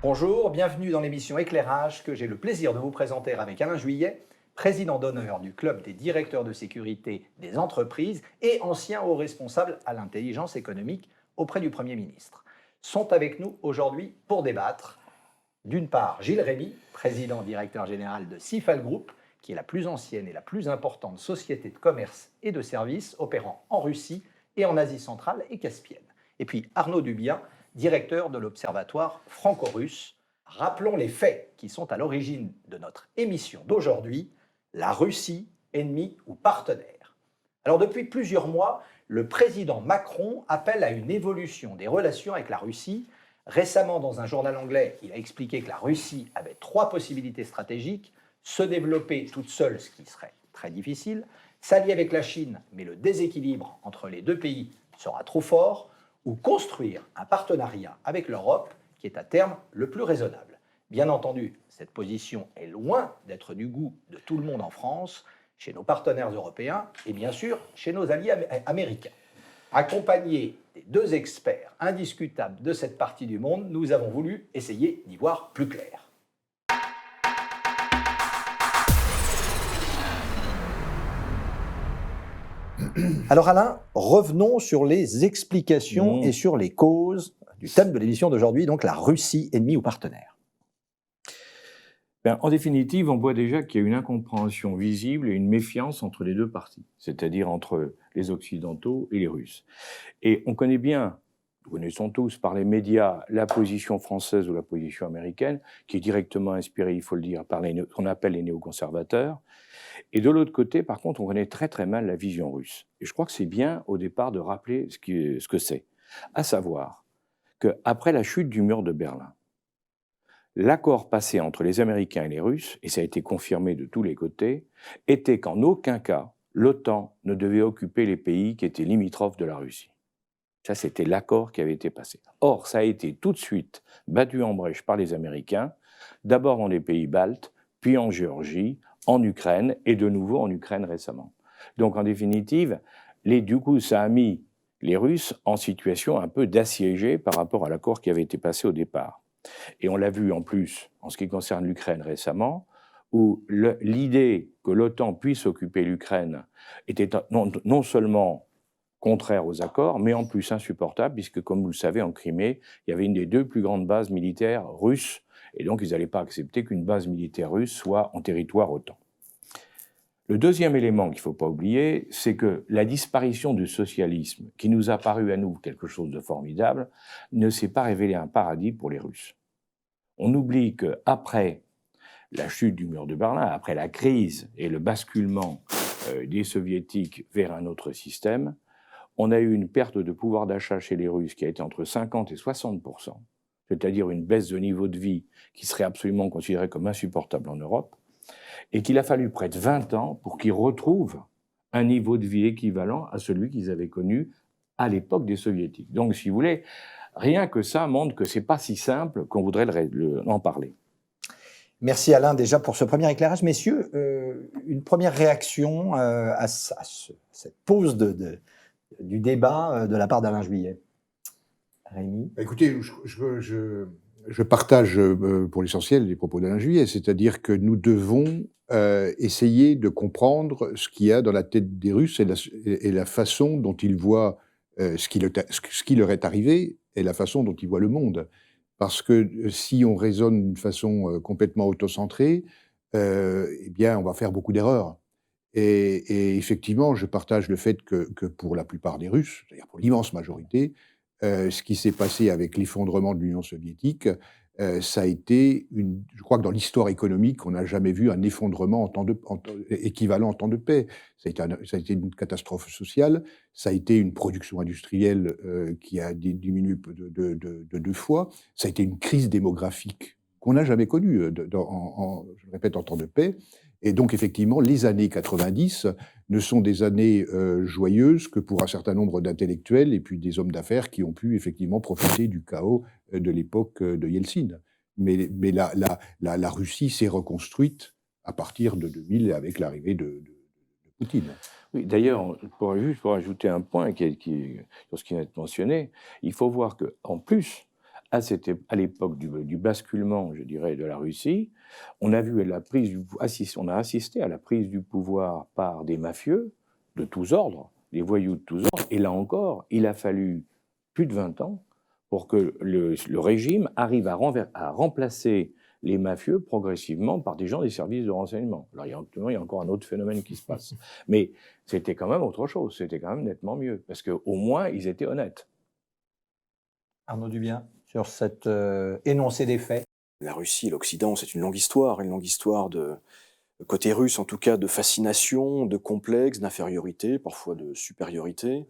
Bonjour, bienvenue dans l'émission Éclairage que j'ai le plaisir de vous présenter avec Alain Juillet, président d'honneur du Club des directeurs de sécurité des entreprises et ancien haut responsable à l'intelligence économique auprès du Premier ministre. Sont avec nous aujourd'hui pour débattre, d'une part, Gilles Rémy, président directeur général de Sifal Group, qui est la plus ancienne et la plus importante société de commerce et de services opérant en Russie et en Asie centrale et caspienne. Et puis Arnaud Dubien, directeur de l'Observatoire franco-russe. Rappelons les faits qui sont à l'origine de notre émission d'aujourd'hui, la Russie, ennemie ou partenaire. Alors depuis plusieurs mois, le président Macron appelle à une évolution des relations avec la Russie. Récemment, dans un journal anglais, il a expliqué que la Russie avait 3 possibilités stratégiques: se développer toute seule, ce qui serait très difficile, s'allier avec la Chine, mais le déséquilibre entre les deux pays sera trop fort, ou construire un partenariat avec l'Europe qui est à terme le plus raisonnable. Bien entendu, cette position est loin d'être du goût de tout le monde en France, chez nos partenaires européens et bien sûr chez nos alliés américains. Accompagnés des 2 experts indiscutables de cette partie du monde, nous avons voulu essayer d'y voir plus clair. Alors Alain, revenons sur les explications et sur les causes du thème de l'émission d'aujourd'hui, donc la Russie, ennemie ou partenaire. En définitive, on voit déjà qu'il y a une incompréhension visible et une méfiance entre les deux parties, c'est-à-dire entre les Occidentaux et les Russes. Et on connaît bien, nous connaissons tous par les médias, la position française ou la position américaine, qui est directement inspirée, il faut le dire, par ce qu'on appelle les néoconservateurs. Et de l'autre côté, par contre, on connaît très très mal la vision russe. Et je crois que c'est bien au départ de rappeler ce que c'est. À savoir qu'après la chute du mur de Berlin, l'accord passé entre les Américains et les Russes, et ça a été confirmé de tous les côtés, était qu'en aucun cas, l'OTAN ne devait occuper les pays qui étaient limitrophes de la Russie. Ça, c'était l'accord qui avait été passé. Or, ça a été tout de suite battu en brèche par les Américains, d'abord dans les pays baltes, puis en Géorgie, en Ukraine, et de nouveau en Ukraine récemment. Donc, en définitive, du coup, ça a mis les Russes en situation un peu d'assiégés par rapport à l'accord qui avait été passé au départ. Et on l'a vu en plus en ce qui concerne l'Ukraine récemment, où l'idée que l'OTAN puisse occuper l'Ukraine était non seulement contraire aux accords, mais en plus insupportable, puisque, comme vous le savez, en Crimée, il y avait une des 2 plus grandes bases militaires russes, et donc ils n'allaient pas accepter qu'une base militaire russe soit en territoire OTAN. Le deuxième élément qu'il ne faut pas oublier, c'est que la disparition du socialisme, qui nous a paru à nous quelque chose de formidable, ne s'est pas révélé un paradis pour les Russes. On oublie qu'après la chute du mur de Berlin, après la crise et le basculement des soviétiques vers un autre système, on a eu une perte de pouvoir d'achat chez les Russes qui a été entre 50 et 60%, c'est-à-dire une baisse de niveau de vie qui serait absolument considérée comme insupportable en Europe, et qu'il a fallu près de 20 ans pour qu'ils retrouvent un niveau de vie équivalent à celui qu'ils avaient connu à l'époque des soviétiques. Donc, si vous voulez, rien que ça montre que ce n'est pas si simple qu'on voudrait en parler. Merci Alain déjà pour ce premier éclairage. Messieurs, une première réaction à cette pause du débat de la part d'Alain Juillet. Rémy ? Écoutez, je partage pour l'essentiel les propos d'Alain Juillet, c'est-à-dire que nous devons essayer de comprendre ce qu'il y a dans la tête des Russes et la façon dont ils voient ce qui leur est arrivé et la façon dont ils voient le monde. Parce que si on raisonne d'une façon complètement autocentrée, eh bien, on va faire beaucoup d'erreurs. Et effectivement, je partage le fait que pour la plupart des Russes, c'est-à-dire pour l'immense majorité, ce qui s'est passé avec l'effondrement de l'Union soviétique, ça a été je crois que dans l'histoire économique, on n'a jamais vu un effondrement équivalent en temps de paix. Ça a été une catastrophe sociale, ça a été une production industrielle qui a diminué de 2 fois, ça a été une crise démographique qu'on n'a jamais connue, je le répète, en temps de paix. Et donc, effectivement, les années 90 ne sont des années joyeuses que pour un certain nombre d'intellectuels et puis des hommes d'affaires qui ont pu effectivement profiter du chaos de l'époque de Yeltsin. Mais la Russie s'est reconstruite à partir de 2000 avec l'arrivée de Poutine. Oui, d'ailleurs, pour ajouter un point sur ce qui vient d'être mentionné, il faut voir qu'en plus, à l'époque du basculement, je dirais, de la Russie, on a assisté à la prise du pouvoir par des mafieux de tous ordres, des voyous de tous ordres, et là encore, il a fallu plus de 20 ans pour que le régime arrive à remplacer les mafieux progressivement par des gens des services de renseignement. Alors il y a encore un autre phénomène qui se passe. Mais c'était quand même autre chose, c'était quand même nettement mieux, parce qu'au moins ils étaient honnêtes. Arnaud Dubien, sur cet énoncé des faits. La Russie et l'Occident, c'est une longue histoire de côté russe en tout cas, de fascination, de complexe, d'infériorité, parfois de supériorité.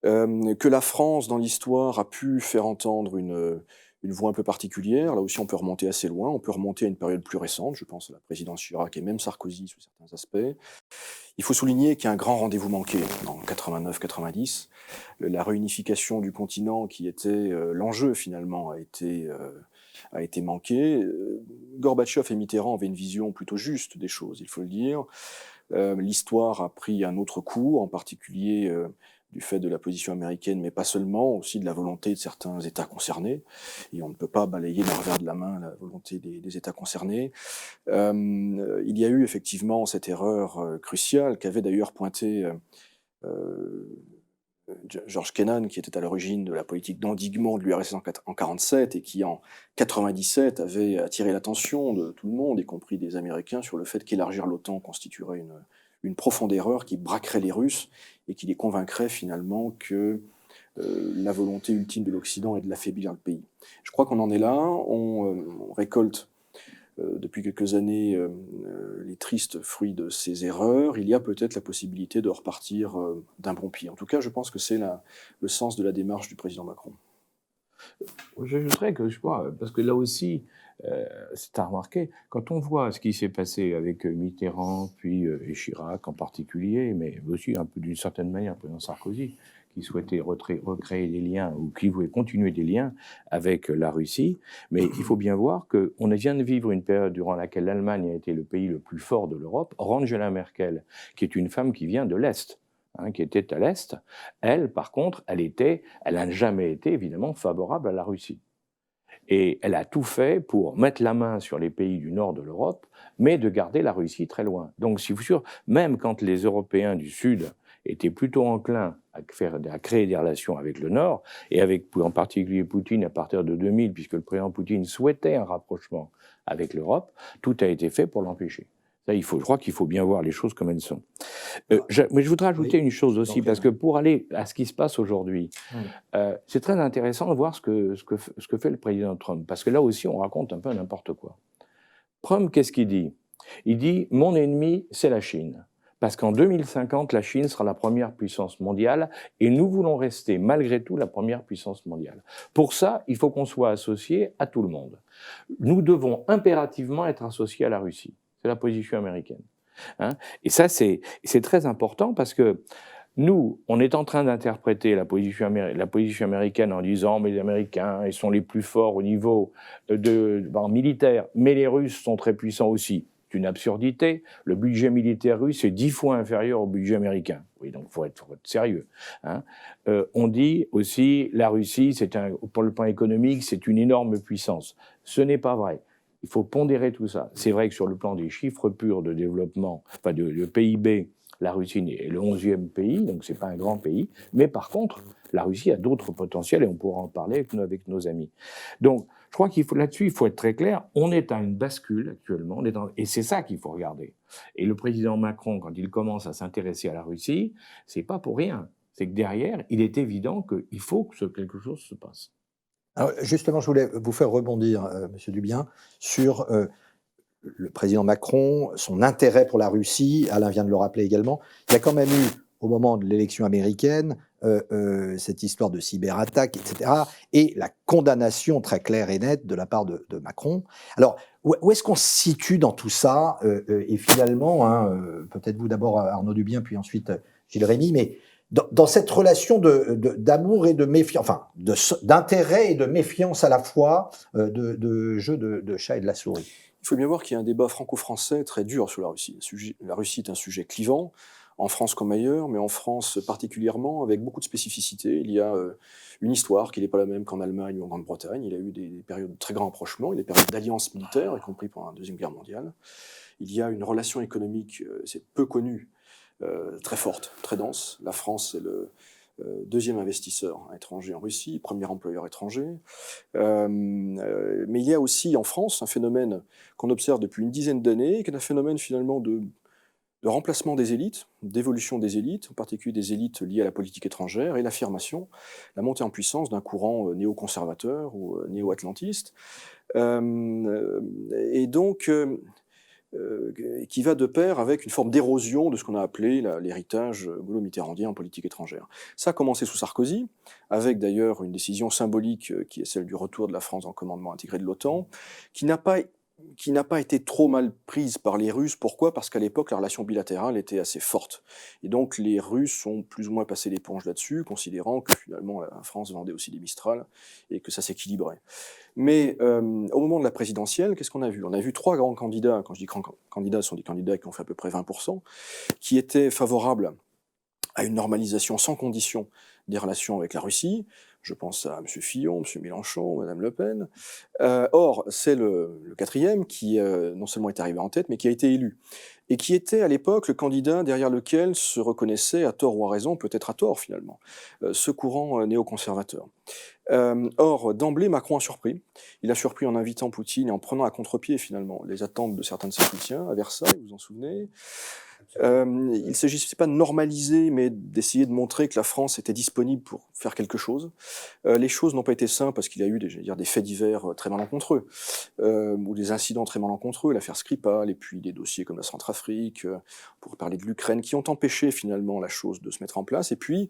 Que la France, dans l'histoire, a pu faire entendre une voix un peu particulière. Là aussi, on peut remonter assez loin. On peut remonter à une période plus récente, je pense à la présidence Chirac et même Sarkozy sous certains aspects. Il faut souligner qu'il y a un grand rendez-vous manqué en 89-90. La réunification du continent, qui était l'enjeu finalement, a été manquée. Gorbatchev et Mitterrand avaient une vision plutôt juste des choses, il faut le dire. L'histoire a pris un autre cours, en particulier du fait de la position américaine, mais pas seulement, aussi de la volonté de certains États concernés. Et on ne peut pas balayer d'un revers de la main la volonté des États concernés. Il y a eu effectivement cette erreur cruciale qu'avait d'ailleurs pointé George Kennan, qui était à l'origine de la politique d'endiguement de l'URSS en 1947 et qui, en 1997, avait attiré l'attention de tout le monde, y compris des Américains, sur le fait qu'élargir l'OTAN constituerait une profonde erreur qui braquerait les Russes et qui les convaincrait finalement que la volonté ultime de l'Occident est de l'affaiblir le pays. Je crois qu'on en est là, on récolte depuis quelques années les tristes fruits de ces erreurs. Il y a peut-être la possibilité de repartir d'un bon pied. En tout cas, je pense que c'est le sens de la démarche du président Macron. J'ajouterais que, je crois, parce que là aussi, c'est à remarquer, quand on voit ce qui s'est passé avec Mitterrand, puis et Chirac en particulier, mais aussi un peu d'une certaine manière, le président Sarkozy, qui souhaitait recréer des liens ou qui voulait continuer des liens avec la Russie. Mais il faut bien voir qu'on vient de vivre une période durant laquelle l'Allemagne a été le pays le plus fort de l'Europe. Angela Merkel, qui est une femme qui vient de l'Est, qui était à l'Est, elle, par contre, elle n'a jamais été évidemment favorable à la Russie. Et elle a tout fait pour mettre la main sur les pays du nord de l'Europe, mais de garder la Russie très loin. Donc, si vous sûr, même quand les Européens du Sud étaient plutôt enclins à créer des relations avec le Nord, et avec en particulier Poutine à partir de 2000, puisque le président Poutine souhaitait un rapprochement avec l'Europe, tout a été fait pour l'empêcher. Ça, je crois qu'il faut bien voir les choses comme elles sont. Mais je voudrais ajouter une chose aussi, parce que pour aller à ce qui se passe aujourd'hui, c'est très intéressant de voir ce que fait le président Trump, parce que là aussi, on raconte un peu n'importe quoi. Trump, qu'est-ce qu'il dit? Il dit « Mon ennemi, c'est la Chine ». Parce qu'en 2050, la Chine sera la première puissance mondiale et nous voulons rester malgré tout la première puissance mondiale. Pour ça, il faut qu'on soit associé à tout le monde. Nous devons impérativement être associés à la Russie. C'est la position américaine. Et ça, c'est très important parce que nous, on est en train d'interpréter la position américaine en disant « mais les Américains, ils sont les plus forts au niveau militaire, mais les Russes sont très puissants aussi ». C'est une absurdité. Le budget militaire russe est 10 fois inférieur au budget américain. Oui, donc il faut être sérieux. On dit aussi la Russie, pour le plan économique, c'est une énorme puissance. Ce n'est pas vrai. Il faut pondérer tout ça. C'est vrai que sur le plan des chiffres purs de développement, enfin de PIB, la Russie est le 11e pays, donc ce n'est pas un grand pays. Mais par contre, la Russie a d'autres potentiels et on pourra en parler avec nos amis. Donc, je crois là-dessus, il faut être très clair. On est à une bascule actuellement, et c'est ça qu'il faut regarder. Et le président Macron, quand il commence à s'intéresser à la Russie, c'est pas pour rien. C'est que derrière, il est évident qu'il faut que quelque chose se passe. Alors justement, je voulais vous faire rebondir, Monsieur Dubien, sur le président Macron, son intérêt pour la Russie. Alain vient de le rappeler également. Il y a quand même eu, au moment de l'élection américaine, cette histoire de cyberattaque, etc., et la condamnation très claire et nette de la part de Macron. Alors, où est-ce qu'on se situe dans tout ça? Et finalement, peut-être vous d'abord, Arnaud Dubien, puis ensuite Gilles Rémy, mais dans cette relation d'amour et de méfiance, enfin, d'intérêt et de méfiance à la fois, de jeu de chat et de la souris. Il faut bien voir qu'il y a un débat franco-français très dur sur la Russie. La Russie est un sujet clivant. en France comme ailleurs, mais en France particulièrement, avec beaucoup de spécificités. Il y a une histoire qui n'est pas la même qu'en Allemagne ou en Grande-Bretagne. Il y a eu des périodes de très grands rapprochements, des périodes d'alliance militaire, y compris pendant la Deuxième Guerre mondiale. Il y a une relation économique, c'est peu connu, très forte, très dense. La France est le deuxième investisseur étranger en Russie, premier employeur étranger. Mais il y a aussi en France un phénomène qu'on observe depuis une dizaine d'années, qui est un phénomène finalement de remplacement des élites, d'évolution des élites, en particulier des élites liées à la politique étrangère, et l'affirmation, la montée en puissance d'un courant néoconservateur ou néo-atlantiste. Et donc, qui va de pair avec une forme d'érosion de ce qu'on a appelé l'héritage gaulo-mitterrandien en politique étrangère. Ça a commencé sous Sarkozy, avec d'ailleurs une décision symbolique qui est celle du retour de la France dans le commandement intégré de l'OTAN, qui n'a pas été trop mal prise par les Russes. Pourquoi ? Parce qu'à l'époque, la relation bilatérale était assez forte. Et donc les Russes ont plus ou moins passé l'éponge là-dessus, considérant que finalement la France vendait aussi des Mistral et que ça s'équilibrait. Mais au moment de la présidentielle, qu'est-ce qu'on a vu ? On a vu 3 grands candidats, quand je dis grands candidats, ce sont des candidats qui ont fait à peu près 20%, qui étaient favorables à une normalisation sans condition des relations avec la Russie. Je pense à M. Fillon, M. Mélenchon, Mme Le Pen. Or, c'est le 4e qui non seulement est arrivé en tête, mais qui a été élu. Et qui était à l'époque le candidat derrière lequel se reconnaissait, à tort ou à raison, peut-être à tort finalement, ce courant néoconservateur. Or, d'emblée, Macron a surpris. Il a surpris en invitant Poutine et en prenant à contre-pied finalement les attentes de certains de ses soutiens à Versailles, vous vous en souvenez. Il ne s'agissait pas de normaliser, mais d'essayer de montrer que la France était disponible pour faire quelque chose. Les choses n'ont pas été simples parce qu'il y a eu des faits divers très malencontreux, ou des incidents très malencontreux, l'affaire Skripal, et puis des dossiers comme la Centrafrique, pour parler de l'Ukraine, qui ont empêché finalement la chose de se mettre en place. Et puis,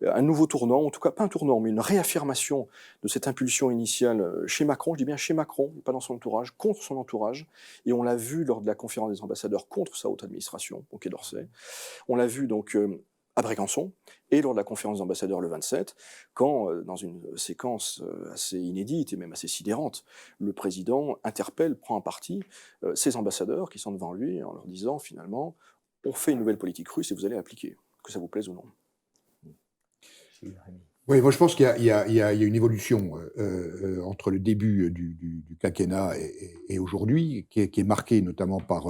un nouveau tournant, en tout cas pas un tournant, mais une réaffirmation de cette impulsion initiale chez Macron, je dis bien chez Macron, pas dans son entourage, contre son entourage. Et on l'a vu lors de la conférence des ambassadeurs contre sa haute administration, au Quai d'Orsay. On l'a vu donc à Brégançon et lors de la conférence des ambassadeurs le 27, quand, dans une séquence assez inédite et même assez sidérante, le président interpelle, prend un parti ses ambassadeurs qui sont devant lui en leur disant finalement « on fait une nouvelle politique russe et vous allez l'appliquer, que ça vous plaise ou non ». Oui, moi je pense qu'il y a une évolution entre le début du quinquennat et aujourd'hui, qui est marquée notamment par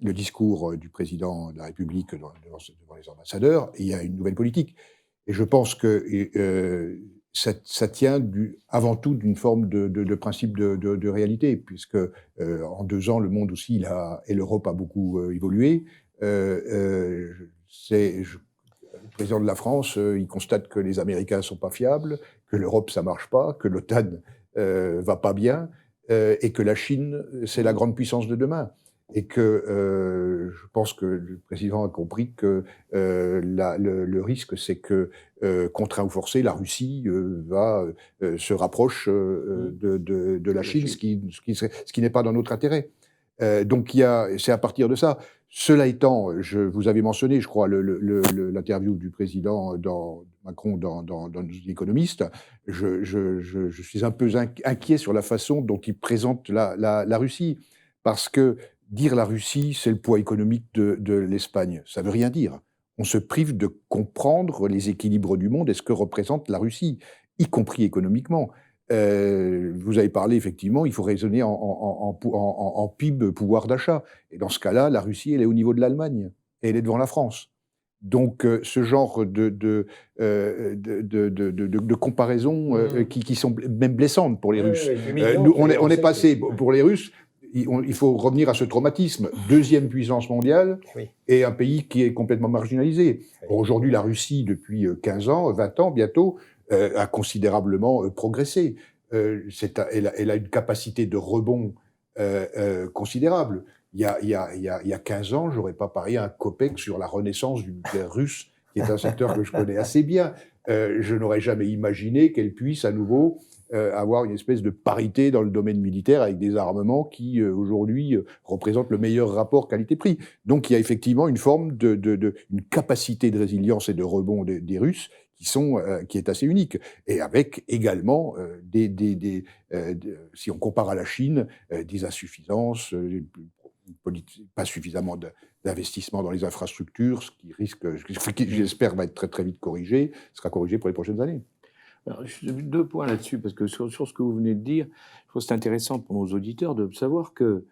le discours du président de la République devant les ambassadeurs, et il y a une nouvelle politique. Et je pense que ça tient avant tout d'une forme de principe de réalité, puisque en 2 ans, le monde aussi et l'Europe a beaucoup évolué. Le président de la France, il constate que les Américains ne sont pas fiables, que l'Europe, ça ne marche pas, que l'OTAN va pas bien, et que la Chine, c'est la grande puissance de demain. Et que je pense que le président a compris que le risque, c'est que, contraint ou forcé, la Russie se rapproche de la Chine, ce qui n'est pas dans notre intérêt. Donc c'est à partir de ça. Cela étant, vous avez mentionné, je crois, l'interview du président Macron dans l'Économiste. Je suis un peu inquiet sur la façon dont il présente la Russie, parce que dire la Russie, c'est le poids économique de l'Espagne, ça veut rien dire. On se prive de comprendre les équilibres du monde et ce que représente la Russie, y compris économiquement. Vous avez parlé, effectivement, il faut raisonner en PIB, pouvoir d'achat. Et dans ce cas-là, la Russie, elle est au niveau de l'Allemagne. Et elle est devant la France. Donc, ce genre de comparaisons qui sont même blessantes pour les Russes. Nous, on est passé, pour les Russes, il faut revenir à ce traumatisme. 2e puissance mondiale et un pays qui est complètement marginalisé. Aujourd'hui, la Russie, depuis 15 ans, 20 ans bientôt, a considérablement progressé. Elle a une capacité de rebond considérable. Il y a 15 ans, j'aurais pas parié un copec sur la renaissance du nucléaire russe, qui est un secteur que je connais assez bien. Je n'aurais jamais imaginé qu'elle puisse à nouveau avoir une espèce de parité dans le domaine militaire avec des armements qui, aujourd'hui, représentent le meilleur rapport qualité-prix. Donc, il y a effectivement une forme une capacité de résilience et de rebond des Russes qui est assez unique. Et avec également, si on compare à la Chine, des insuffisances, pas suffisamment d'investissement dans les infrastructures, ce qui risque, qui, j'espère, va être très très vite corrigé, sera corrigé pour les prochaines années. Alors, 2 points là-dessus, parce que sur ce que vous venez de dire, je trouve que c'est intéressant pour nos auditeurs de savoir que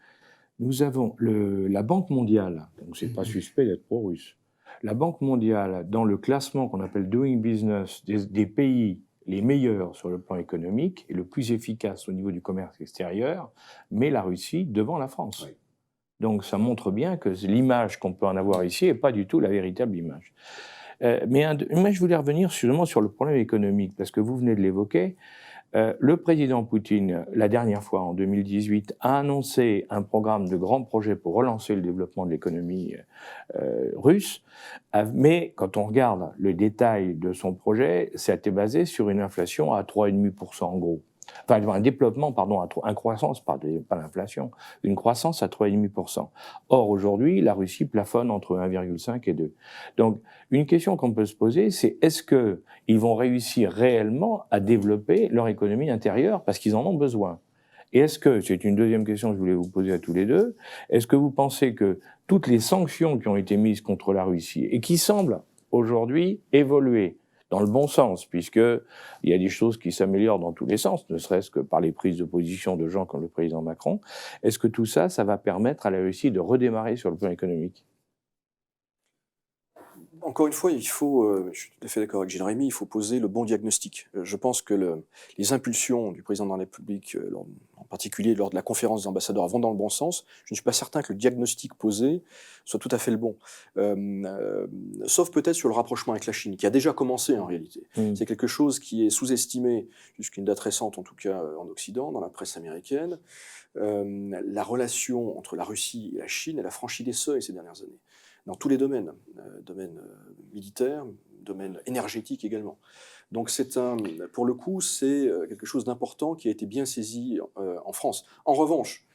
nous avons la Banque mondiale, donc c'est pas suspect d'être pro-russe, la Banque mondiale, dans le classement qu'on appelle Doing Business des pays les meilleurs sur le plan économique et le plus efficace au niveau du commerce extérieur, met la Russie devant la France. Oui. Donc ça montre bien que l'image qu'on peut en avoir ici n'est pas du tout la véritable image. Mais moi, je voulais revenir justement sur le problème économique, parce que vous venez de l'évoquer. Le président Poutine, la dernière fois, en 2018, a annoncé un programme de grands projets pour relancer le développement de l'économie russe. Mais quand on regarde le détail de son projet, ça a été basé sur une inflation à 3,5% en gros. Enfin, un développement, pardon, une croissance, pas l'inflation, une croissance à 3,5%. Or, aujourd'hui, la Russie plafonne entre 1,5 et 2. Donc, une question qu'on peut se poser, c'est est-ce qu'ils vont réussir réellement à développer leur économie intérieure parce qu'ils en ont besoin? Et est-ce que, c'est une deuxième question que je voulais vous poser à tous les deux, est-ce que vous pensez que toutes les sanctions qui ont été mises contre la Russie et qui semblent aujourd'hui évoluer dans le bon sens, puisqu'il y a des choses qui s'améliorent dans tous les sens, ne serait-ce que par les prises de position de gens comme le président Macron. Est-ce que tout ça, ça va permettre à la Russie de redémarrer sur le plan économique? Encore une fois, il faut, je suis tout à fait d'accord avec Gilles Rémy, il faut poser le bon diagnostic. Je pense que les impulsions du président de la République, en particulier lors de la conférence des ambassadeurs, vont dans le bon sens. Je ne suis pas certain que le diagnostic posé soit tout à fait le bon. Sauf peut-être sur le rapprochement avec la Chine, qui a déjà commencé en réalité. C'est quelque chose qui est sous-estimé, jusqu'à une date récente en tout cas en Occident, dans la presse américaine. La relation entre la Russie et la Chine, elle a franchi des seuils ces dernières années. Dans tous les domaines, domaine militaire, domaine énergétique également. Donc pour le coup, c'est quelque chose d'important qui a été bien saisi en France. En revanche,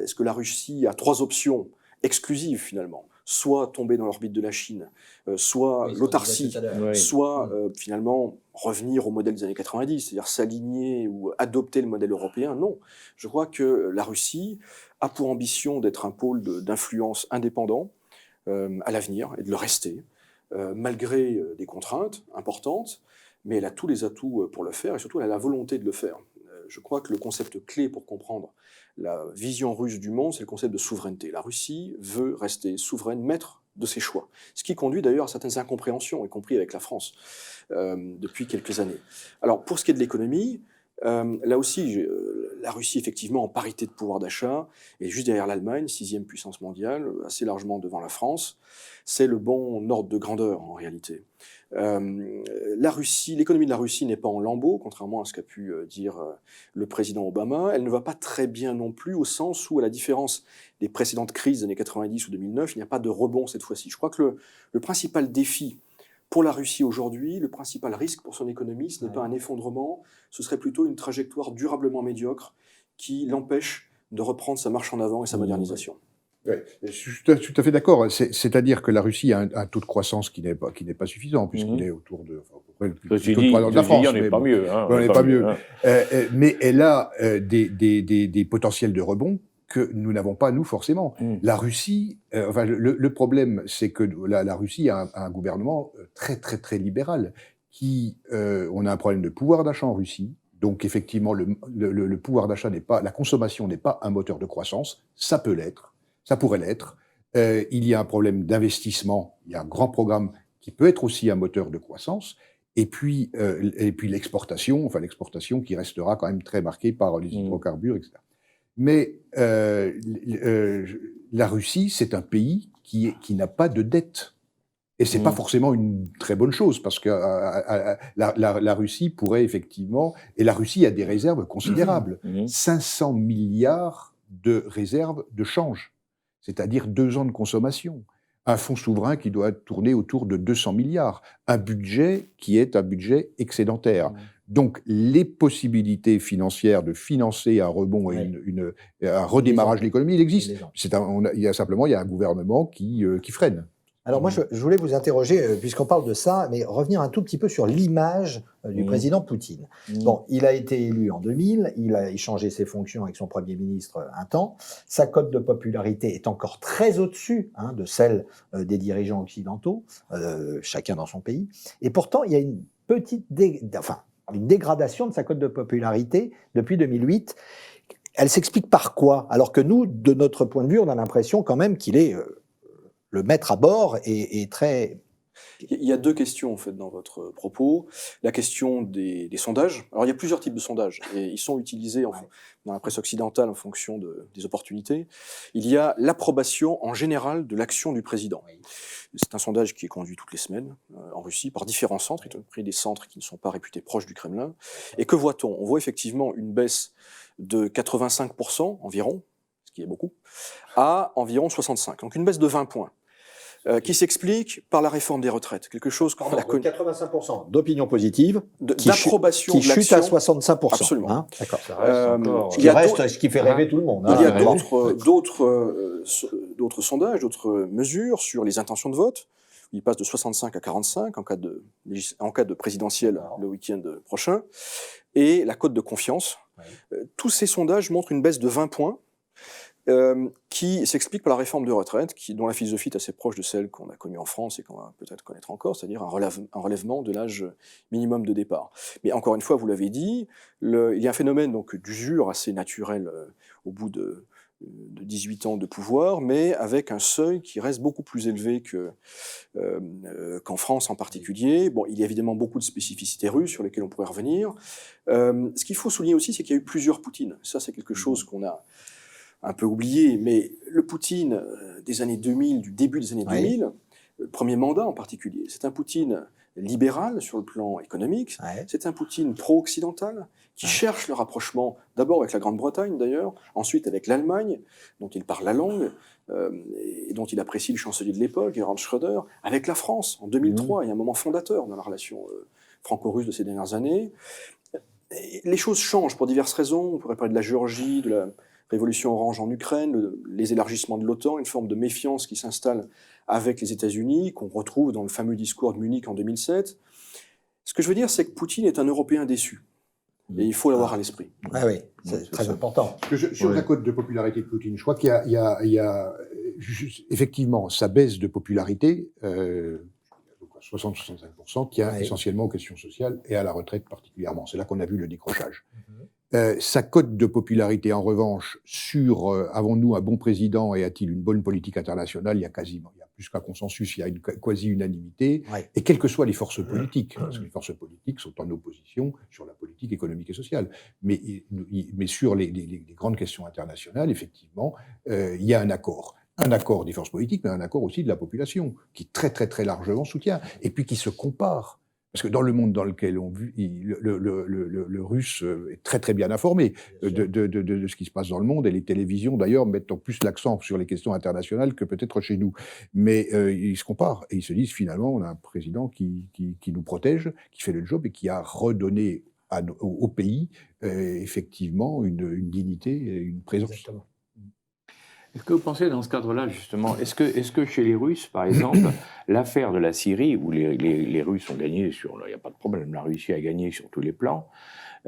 est-ce que la Russie a 3 options exclusives finalement? Soit tomber dans l'orbite de la Chine, soit l'autarcie, soit finalement revenir au modèle des années 90, c'est-à-dire s'aligner ou adopter le modèle européen? Non. Je crois que la Russie a pour ambition d'être un pôle d'influence indépendant, à l'avenir, et de le rester, malgré des contraintes importantes, mais elle a tous les atouts pour le faire, et surtout elle a la volonté de le faire. Je crois que le concept clé pour comprendre la vision russe du monde, c'est le concept de souveraineté. La Russie veut rester souveraine, maître de ses choix, ce qui conduit d'ailleurs à certaines incompréhensions, y compris avec la France, depuis quelques années. Alors, pour ce qui est de l'économie, là aussi, la Russie, effectivement, en parité de pouvoir d'achat, est juste derrière l'Allemagne, 6e puissance mondiale, assez largement devant la France. C'est le bon ordre de grandeur, en réalité. L'économie de la Russie n'est pas en lambeaux, contrairement à ce qu'a pu dire le président Obama. Elle ne va pas très bien non plus, au sens où, à la différence des précédentes crises des années 90 ou 2009, il n'y a pas de rebond cette fois-ci. Je crois que le principal défi pour la Russie aujourd'hui, le principal risque pour son économie, ce n'est pas un effondrement, ce serait plutôt une trajectoire durablement médiocre qui l'empêche de reprendre sa marche en avant et sa modernisation. Oui, je suis tout à fait d'accord. C'est-à-dire que la Russie a un taux de croissance qui n'est pas suffisant, puisqu'il est autour de... Ceci dit, on n'est pas mieux. On n'est pas mieux. Mais elle a des potentiels de rebond que nous n'avons pas, nous, forcément. La Russie, le problème, c'est que la Russie a un gouvernement très, très, très libéral. On a un problème de pouvoir d'achat en Russie. Donc, effectivement, le pouvoir d'achat la consommation n'est pas un moteur de croissance. Ça peut l'être. Ça pourrait l'être. Il y a un problème d'investissement. Il y a un grand programme qui peut être aussi un moteur de croissance. Et puis l'exportation qui restera quand même très marquée par les hydrocarbures, etc. Mais la Russie, c'est un pays qui n'a pas de dette. Et c'est pas forcément une très bonne chose, parce que la Russie pourrait effectivement... Et la Russie a des réserves considérables. 500 milliards de réserves de change, c'est-à-dire 2 ans de consommation. Un fonds souverain qui doit tourner autour de 200 milliards. Un budget qui est un budget excédentaire. Donc, les possibilités financières de financer un rebond et un redémarrage de l'économie, il existe. Il y a un gouvernement qui freine. Alors moi, je voulais vous interroger, puisqu'on parle de ça, mais revenir un tout petit peu sur l'image du président Poutine. Bon, il a été élu en 2000, il a échangé ses fonctions avec son Premier ministre un temps. Sa cote de popularité est encore très au-dessus de celle des dirigeants occidentaux, chacun dans son pays. Et pourtant, il y a une petite une dégradation de sa cote de popularité depuis 2008. Elle s'explique par quoi? Alors que nous, de notre point de vue, on a l'impression quand même qu'il est le maître à bord est très... Il y a deux questions en fait dans votre propos. La question des sondages. Alors il y a plusieurs types de sondages et ils sont utilisés dans la presse occidentale en fonction des opportunités. Il y a l'approbation en général de l'action du président. C'est un sondage qui est conduit toutes les semaines en Russie par différents centres, y compris des centres qui ne sont pas réputés proches du Kremlin. Et que voit-on? On voit effectivement une baisse de 85% environ, ce qui est beaucoup, à environ 65%. Donc une baisse de 20 points. Qui s'explique par la réforme des retraites. Quelque chose qu'on a connu. 85% d'opinion positive, d'approbation qui de l'action. chute à 65%. Absolument. D'accord. Ça reste encore... Ce qui fait rêver tout le monde. Il y a d'autres sondages, d'autres mesures sur les intentions de vote. Il passe de 65 à 45 en cas de présidentielle le week-end prochain. Et la cote de confiance. Tous ces sondages montrent une baisse de 20 points. Qui s'explique par la réforme de retraite, dont la philosophie est assez proche de celle qu'on a connue en France et qu'on va peut-être connaître encore, c'est-à-dire un relèvement de l'âge minimum de départ. Mais encore une fois, vous l'avez dit, il y a un phénomène donc d'usure assez naturel au bout de 18 ans de pouvoir, mais avec un seuil qui reste beaucoup plus élevé qu'en France en particulier. Bon, il y a évidemment beaucoup de spécificités russes sur lesquelles on pourrait revenir. Ce qu'il faut souligner aussi, c'est qu'il y a eu plusieurs Poutines. Ça, c'est quelque chose qu'on a un peu oublié, mais le Poutine des années 2000, du début des années 2000, premier mandat en particulier, c'est un Poutine libéral sur le plan économique, c'est un Poutine pro-occidental qui cherche le rapprochement d'abord avec la Grande-Bretagne d'ailleurs, ensuite avec l'Allemagne, dont il parle la langue, et dont il apprécie le chancelier de l'époque, Gerhard Schröder, avec la France en 2003, il y a un moment fondateur dans la relation franco-russe de ces dernières années. Et les choses changent pour diverses raisons, on pourrait parler de la Géorgie, de la révolution orange en Ukraine, les élargissements de l'OTAN, une forme de méfiance qui s'installe avec les États-Unis, qu'on retrouve dans le fameux discours de Munich en 2007. Ce que je veux dire, c'est que Poutine est un Européen déçu. Et il faut l'avoir à l'esprit. Ah oui, c'est très important. Sur la cote de popularité de Poutine, je crois qu'il y a effectivement sa baisse de popularité, 60-65%, tient essentiellement aux questions sociales et à la retraite particulièrement. C'est là qu'on a vu le décrochage. Sa cote de popularité, en revanche, sur avons-nous un bon président et a-t-il une bonne politique internationale, il y a plus qu'un consensus, il y a une quasi-unanimité, et quelles que soient les forces politiques, parce que les forces politiques sont en opposition sur la politique économique et sociale. Mais sur les grandes questions internationales, effectivement, il y a un accord. Un accord des forces politiques, mais un accord aussi de la population, qui très très très largement soutient, et puis qui se compare. Parce que dans le monde dans lequel on vit, le russe est très très bien informé de ce qui se passe dans le monde, et les télévisions d'ailleurs mettent en plus l'accent sur les questions internationales que peut-être chez nous. Mais ils se comparent et ils se disent finalement on a un président qui nous protège, qui fait le job et qui a redonné au pays effectivement une dignité et une présence. Exactement. Est-ce que vous pensez dans ce cadre-là, justement, est-ce que chez les Russes, par exemple, l'affaire de la Syrie, où les Russes ont gagné, il n'y a pas de problème, la Russie a gagné sur tous les plans,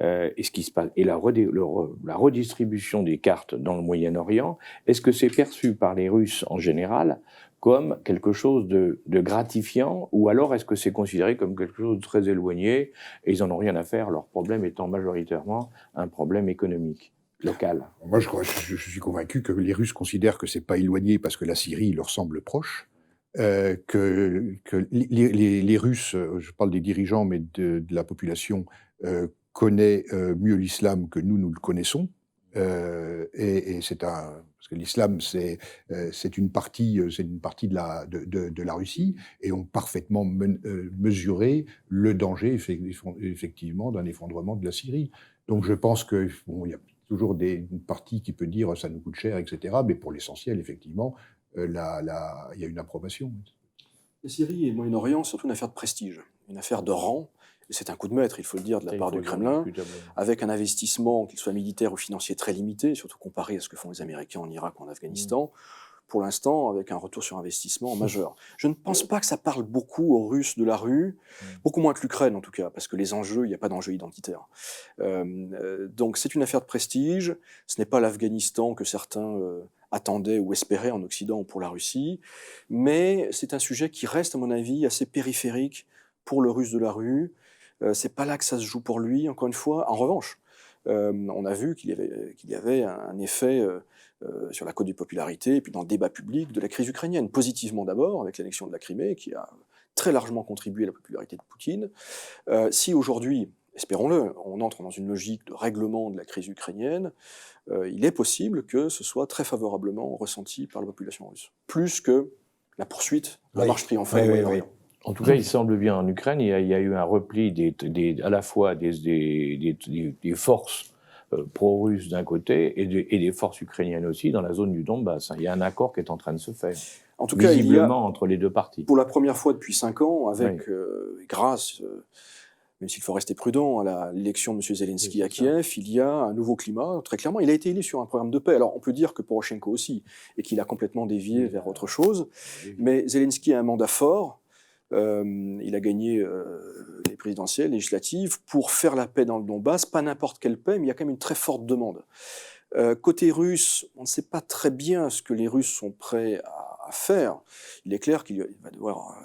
et ce qui se passe, et la redistribution des cartes dans le Moyen-Orient, est-ce que c'est perçu par les Russes en général comme quelque chose de gratifiant, ou alors est-ce que c'est considéré comme quelque chose de très éloigné, et ils n'en ont rien à faire, leur problème étant majoritairement un problème économique local? Moi, je suis convaincu que les Russes considèrent que c'est pas éloigné parce que la Syrie leur semble proche, que les Russes, je parle des dirigeants, mais de la population, connaît mieux l'islam que nous le connaissons. Et parce que l'islam, c'est une partie de la Russie, et ont parfaitement mesuré le danger, effectivement, d'un effondrement de la Syrie. Donc, je pense que il y a toujours une partie qui peut dire ça nous coûte cher, etc. Mais pour l'essentiel, effectivement, il y a une approbation. La Syrie et le Moyen-Orient, c'est surtout une affaire de prestige, une affaire de rang. Et c'est un coup de maître, il faut le dire, de la part du Kremlin, avec un investissement, qu'il soit militaire ou financier, très limité, surtout comparé à ce que font les Américains en Irak ou en Afghanistan, pour l'instant avec un retour sur investissement majeur. Je ne pense pas que ça parle beaucoup aux Russes de la rue, beaucoup moins que l'Ukraine en tout cas, parce que les enjeux, il n'y a pas d'enjeu identitaire. Donc c'est une affaire de prestige, ce n'est pas l'Afghanistan que certains attendaient ou espéraient en Occident ou pour la Russie, mais c'est un sujet qui reste à mon avis assez périphérique pour le Russe de la rue. C'est pas là que ça se joue pour lui, encore une fois. En revanche, on a vu qu'il y avait un effet sur la cote de popularité et puis dans le débat public de la crise ukrainienne. Positivement d'abord, avec l'annexion de la Crimée, qui a très largement contribué à la popularité de Poutine. Si aujourd'hui, espérons-le, on entre dans une logique de règlement de la crise ukrainienne, il est possible que ce soit très favorablement ressenti par la population russe. Plus que la poursuite, la marche triomphale du Moyen-Orient. En tout cas, il semble bien en Ukraine, il y a eu un repli à la fois des forces pro-russes d'un côté et des forces ukrainiennes aussi dans la zone du Donbass. Il y a un accord qui est en train de se faire. En tout cas, visiblement entre les deux parties. Pour la première fois depuis 5 ans, avec grâce, même s'il faut rester prudent, à l'élection de M. Zelensky à Kiev, il y a un nouveau climat, très clairement. Il a été élu sur un programme de paix. Alors, on peut dire que Poroshenko aussi, et qu'il a complètement dévié vers autre chose. Mais Zelensky a un mandat fort. Il a gagné les présidentielles, législatives, pour faire la paix dans le Donbass. Pas n'importe quelle paix, mais il y a quand même une très forte demande. Côté russe, on ne sait pas très bien ce que les Russes sont prêts à faire. Il est clair qu'il va devoir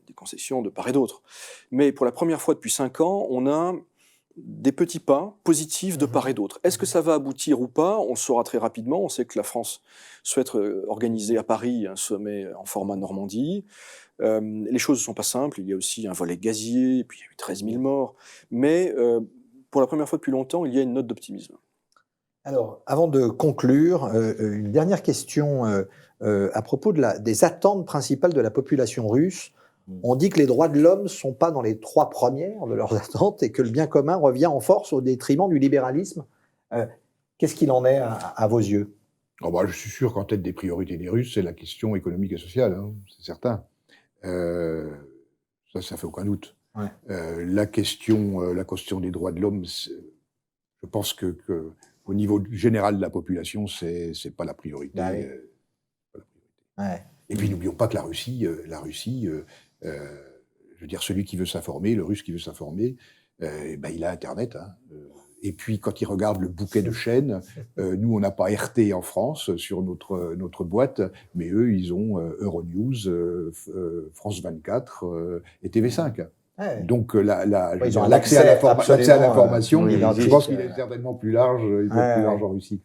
des concessions de part et d'autre. Mais pour la première fois depuis 5 ans, on a des petits pas positifs de part et d'autre. Est-ce que ça va aboutir ou pas? On le saura très rapidement. On sait que la France souhaite organiser à Paris un sommet en format Normandie. Les choses ne sont pas simples. Il y a aussi un volet gazier, et puis il y a eu 13 000 morts. Mais pour la première fois depuis longtemps, il y a une note d'optimisme. Alors, avant de conclure, une dernière question à propos des attentes principales de la population russe. On dit que les droits de l'homme ne sont pas dans les 3 premières de leurs attentes et que le bien commun revient en force au détriment du libéralisme. Qu'est-ce qu'il en est à vos yeux? Je suis sûr qu'en tête des priorités des Russes, c'est la question économique et sociale, hein, c'est certain. Ça fait aucun doute. Ouais. La question des droits de l'homme, je pense que au niveau général de la population, c'est pas la priorité. Bah oui. Ouais. Et puis n'oublions pas que la Russie, je veux dire, celui qui veut s'informer, le Russe qui veut s'informer, il a Internet. Hein. Et puis quand il regarde le bouquet de chaînes, nous on n'a pas RT en France sur notre boîte, mais eux ils ont Euronews, France 24 et TV5. Ouais. Donc ils ont l'accès à l'information, je pense qu'il est est certainement plus large, en Russie.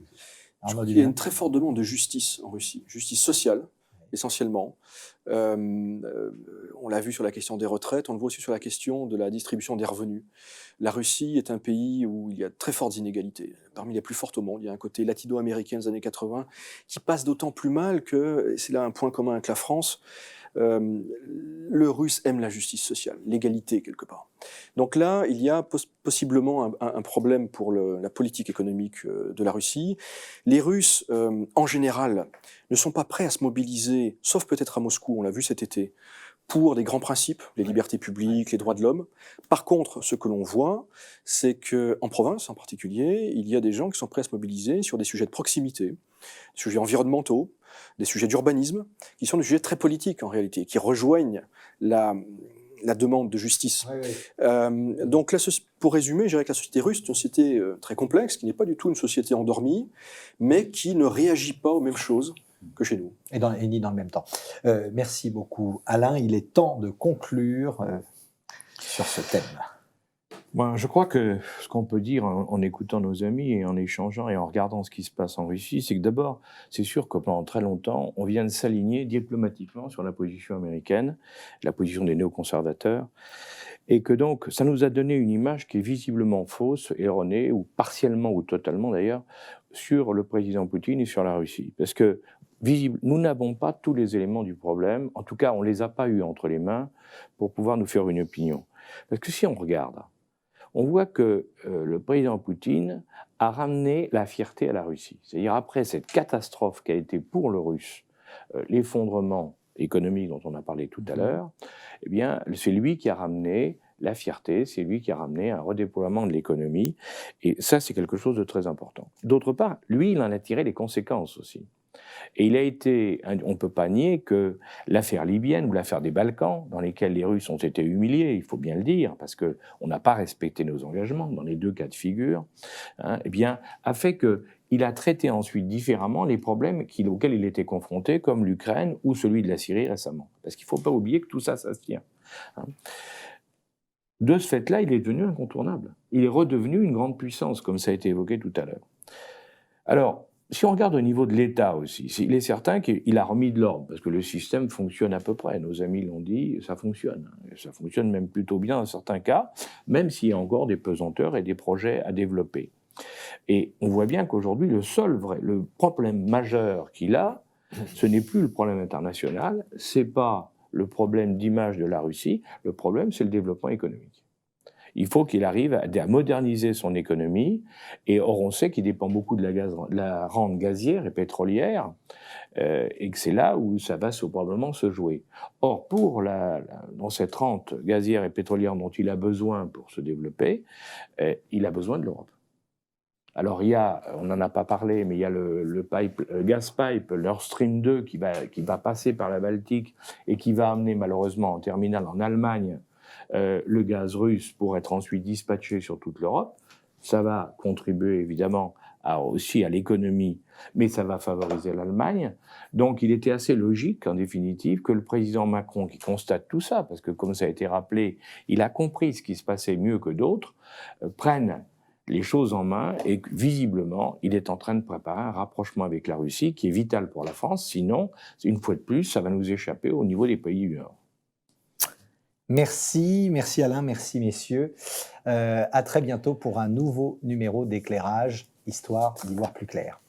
Je crois qu'il y a une très forte demande de justice en Russie, justice sociale essentiellement. On l'a vu sur la question des retraites, on le voit aussi sur la question de la distribution des revenus. La Russie est un pays où il y a très fortes inégalités, parmi les plus fortes au monde. Il y a un côté latino-américain des années 80 qui passe d'autant plus mal que, et c'est là un point commun avec la France, le Russe aime la justice sociale, l'égalité quelque part. Donc là, il y a possiblement un problème pour la politique économique de la Russie. Les Russes, en général, ne sont pas prêts à se mobiliser, sauf peut-être à Moscou, on l'a vu cet été, pour des grands principes, les libertés publiques, les droits de l'homme. Par contre, ce que l'on voit, c'est qu'en province en particulier, il y a des gens qui sont prêts à se mobiliser sur des sujets de proximité, des sujets environnementaux, des sujets d'urbanisme, qui sont des sujets très politiques en réalité, qui rejoignent la demande de justice. Donc là, pour résumer, je dirais que la société russe est une société très complexe, qui n'est pas du tout une société endormie, mais qui ne réagit pas aux mêmes choses que chez nous. Et ni dans le même temps. Merci beaucoup, Alain. Il est temps de conclure sur ce thème. Je crois que ce qu'on peut dire en écoutant nos amis et en échangeant et en regardant ce qui se passe en Russie, c'est que d'abord, c'est sûr que pendant très longtemps, on vient de s'aligner diplomatiquement sur la position américaine, la position des néoconservateurs, et que donc ça nous a donné une image qui est visiblement fausse, erronée, ou partiellement ou totalement d'ailleurs, sur le président Poutine et sur la Russie. Parce que nous n'avons pas tous les éléments du problème, en tout cas on ne les a pas eus entre les mains pour pouvoir nous faire une opinion. Parce que si on regarde, on voit que le président Poutine a ramené la fierté à la Russie. C'est-à-dire après cette catastrophe qui a été pour le Russe, l'effondrement économique dont on a parlé tout à l'heure, eh bien, c'est lui qui a ramené la fierté, c'est lui qui a ramené un redéploiement de l'économie, et ça, c'est quelque chose de très important. D'autre part, lui, il en a tiré les conséquences aussi. Et il a été, on ne peut pas nier que l'affaire libyenne ou l'affaire des Balkans, dans lesquelles les Russes ont été humiliés, il faut bien le dire, parce qu'on n'a pas respecté nos engagements dans les deux cas de figure, hein, eh bien, a fait qu'il a traité ensuite différemment les problèmes auxquels il était confronté, comme l'Ukraine ou celui de la Syrie récemment. Parce qu'il ne faut pas oublier que tout ça, ça se tient. Hein. De ce fait-là, il est devenu incontournable. Il est redevenu une grande puissance, comme ça a été évoqué tout à l'heure. Alors, si on regarde au niveau de l'État aussi, il est certain qu'il a remis de l'ordre, parce que le système fonctionne à peu près. Nos amis l'ont dit, ça fonctionne. Ça fonctionne même plutôt bien dans certains cas, même s'il y a encore des pesanteurs et des projets à développer. Et on voit bien qu'aujourd'hui, le problème majeur qu'il a, ce n'est plus le problème international, c'est pas le problème d'image de la Russie, le problème, c'est le développement économique. Il faut qu'il arrive à moderniser son économie. Et or, on sait qu'il dépend beaucoup de la rente gazière et pétrolière, et que c'est là où ça va probablement se jouer. Or, dans cette rente gazière et pétrolière dont il a besoin pour se développer, il a besoin de l'Europe. Alors, on n'en a pas parlé, mais il y a le gas pipe, Nord Stream 2, qui va passer par la Baltique et qui va amener malheureusement en terminal en Allemagne le gaz russe pour être ensuite dispatché sur toute l'Europe. Ça va contribuer évidemment aussi à l'économie, mais ça va favoriser l'Allemagne. Donc il était assez logique, en définitive, que le président Macron, qui constate tout ça, parce que comme ça a été rappelé, il a compris ce qui se passait mieux que d'autres, prenne les choses en main et visiblement, il est en train de préparer un rapprochement avec la Russie qui est vital pour la France. Sinon, une fois de plus, ça va nous échapper au niveau des pays du Nord. Merci Alain, merci messieurs. À très bientôt pour un nouveau numéro d'éclairage, histoire d'y voir plus clair.